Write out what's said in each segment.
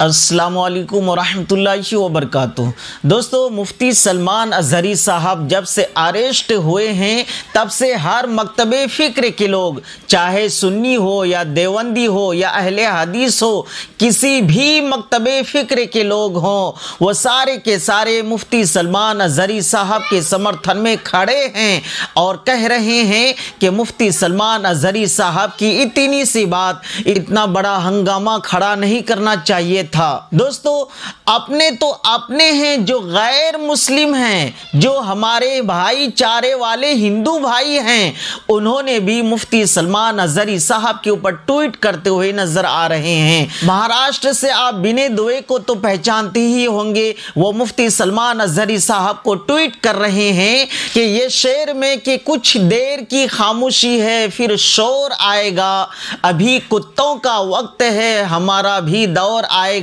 अस्सलामुअलैकुम वरहमतुल्लाहि वबरकातुहू। दोस्तों, मुफ्ती सलमान अज़हरी साहब जब से अरेस्ट हुए हैं तब से हर मकतबे फ़िक्र के लोग, चाहे सुन्नी हो या देवबंदी हो या अहले हदीस हो, किसी भी मकतबे फ़िक्र के लोग हों, वो सारे के सारे मुफ्ती सलमान अज़हरी साहब के समर्थन में खड़े हैं और कह रहे हैं कि मुफ्ती सलमान अज़हरी साहब की इतनी सी बात, इतना बड़ा हंगामा खड़ा नहीं करना चाहिए था। दोस्तों, अपने तो अपने हैं जो गैर मुस्लिम हैं, जो हमारे भाईचारे वाले हिंदू भाई हैं, उन्होंने भी मुफ्ती सलमान अज़हरी साहब के ऊपर ट्वीट करते हुए नजर आ रहे हैं। महाराष्ट्र से आप विनय दुबे को तो पहचानते ही होंगे, वो मुफ्ती सलमान अज़हरी साहब को ट्वीट कर रहे हैं कि ये शेर में कि कुछ देर की खामोशी है फिर शोर आएगा, अभी कुत्तों का वक्त है हमारा भी दौर आएगा।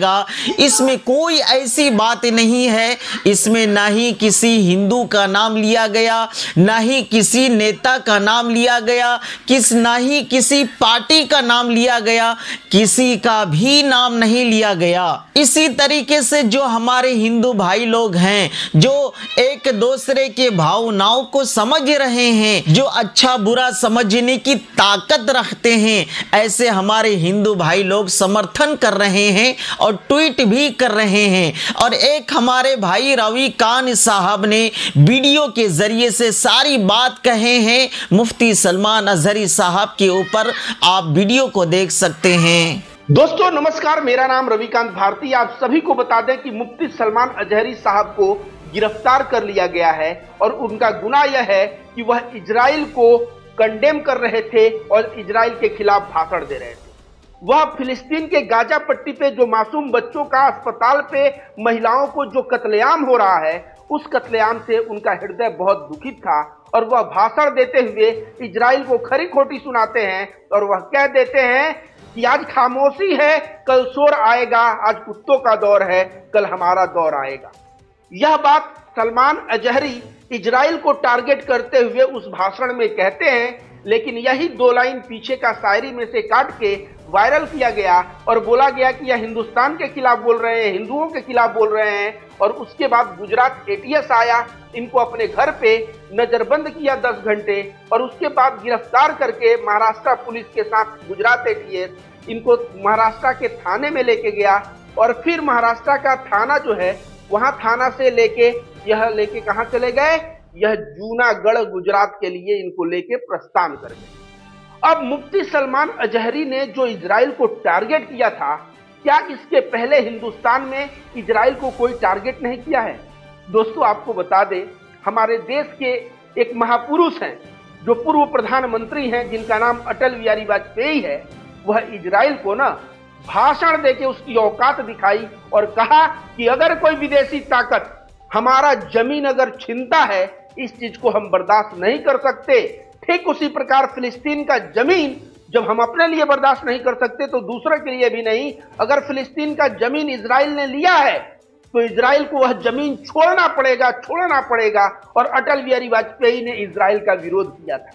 इसमें कोई ऐसी बात नहीं है, इसमें ना ही किसी हिंदू का नाम लिया गया, ना ही किसी नेता का नाम लिया गया, ना ही किसी पार्टी का नाम लिया गया, किसी का भी नाम नहीं लिया गया। इसी तरीके से जो हमारे हिंदू भाई लोग हैं, जो एक दूसरे के भावनाओं को समझ रहे हैं, जो अच्छा बुरा समझने की ताकत रखते हैं, ऐसे हमारे हिंदू भाई लोग समर्थन कर रहे हैं और ट्वीट भी कर रहे हैं। और एक हमारे भाई रवि कान साहब ने वीडियो के जरिए से सारी बात कहे हैं मुफ्ती सलमान अज़हरी साहब के ऊपर। आप वीडियो को देख सकते हैं। दोस्तों नमस्कार, मेरा नाम रविकांत भारती। आप सभी को बता दें कि मुफ्ती सलमान अज़हरी साहब को गिरफ्तार कर लिया गया है और उनका गुनाह यह है कि वह इजराइल को कंडेम कर रहे थे और इजराइल के खिलाफ भाषण दे रहे थे। वह फिलिस्तीन के गाजा पट्टी पे जो मासूम बच्चों का, अस्पताल पे महिलाओं को जो कत्लेआम हो रहा है, उस कत्लेआम से उनका हृदय बहुत दुखित था और वह भाषण देते हुए इजराइल को खरी खोटी सुनाते हैं और वह कह देते हैं कि आज खामोशी है कल शोर आएगा, आज कुत्तों का दौर है कल हमारा दौर आएगा। यह बात सलमान अज़हरी इजराइल को टारगेट करते हुए उस भाषण में कहते हैं, लेकिन यही दो लाइन पीछे का शायरी में से काट के वायरल किया गया और बोला गया कि यह हिंदुस्तान के खिलाफ बोल रहे हैं, हिंदुओं के खिलाफ बोल रहे हैं। और उसके बाद गुजरात एटीएस आया, इनको अपने घर पे नजरबंद किया 10 घंटे और उसके बाद गिरफ्तार करके महाराष्ट्र पुलिस के साथ गुजरात एटीएस इनको महाराष्ट्र के थाने में लेके गया और फिर महाराष्ट्र का थाना जो है, वहां थाना से लेके कहां चले गए, यह जूनागढ़ गुजरात के लिए इनको लेके प्रस्थान कर गए। अब मुफ्ती सलमान अज़हरी ने जो इजराइल को टारगेट किया था, क्या इसके पहले हिंदुस्तान में इजराइल को कोई टारगेट नहीं किया है? दोस्तों आपको बता दें, हमारे देश के एक महापुरुष हैं जो पूर्व प्रधानमंत्री हैं, जिनका नाम अटल बिहारी वाजपेयी है, वह इजराइल को ना भाषण देके उसकी औकात दिखाई और कहा कि अगर कोई विदेशी ताकत हमारा जमीन अगर छीनता है, इस चीज को हम बर्दाश्त नहीं कर सकते। ठीक उसी प्रकार फिलिस्तीन का जमीन जब हम अपने लिए बर्दाश्त नहीं कर सकते तो दूसरे के लिए भी नहीं। अगर फिलिस्तीन का जमीन इजराइल ने लिया है तो इजराइल को वह जमीन छोड़ना पड़ेगा। और अटल बिहारी वाजपेयी ने इजराइल का विरोध किया था।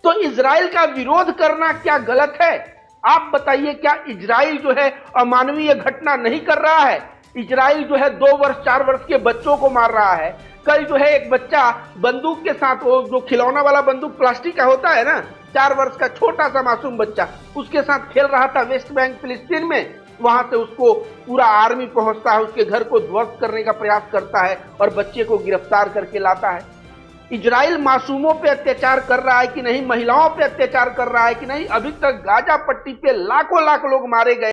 तो इजराइल का विरोध करना क्या गलत है? आप बताइए, क्या इजराइल जो है अमानवीय घटना नहीं कर रहा है? इजराइल जो है 2 वर्ष 4 वर्ष के बच्चों को मार रहा है। कल जो है एक बच्चा बंदूक के साथ, वो जो खिलौना वाला बंदूक प्लास्टिक का होता है ना, 4 वर्ष का छोटा सा मासूम बच्चा उसके साथ खेल रहा था वेस्ट बैंक फिलिस्तीन में। वहां से उसको पूरा आर्मी पहुंचता है, उसके घर को ध्वस्त करने का प्रयास करता है और बच्चे को गिरफ्तार करके लाता है। इजराइल मासूमों पे अत्याचार कर रहा है कि नहीं, महिलाओं पे अत्याचार कर रहा है कि नहीं? अभी तक गाजा पट्टी पे लाखों लाख लोग मारे गए।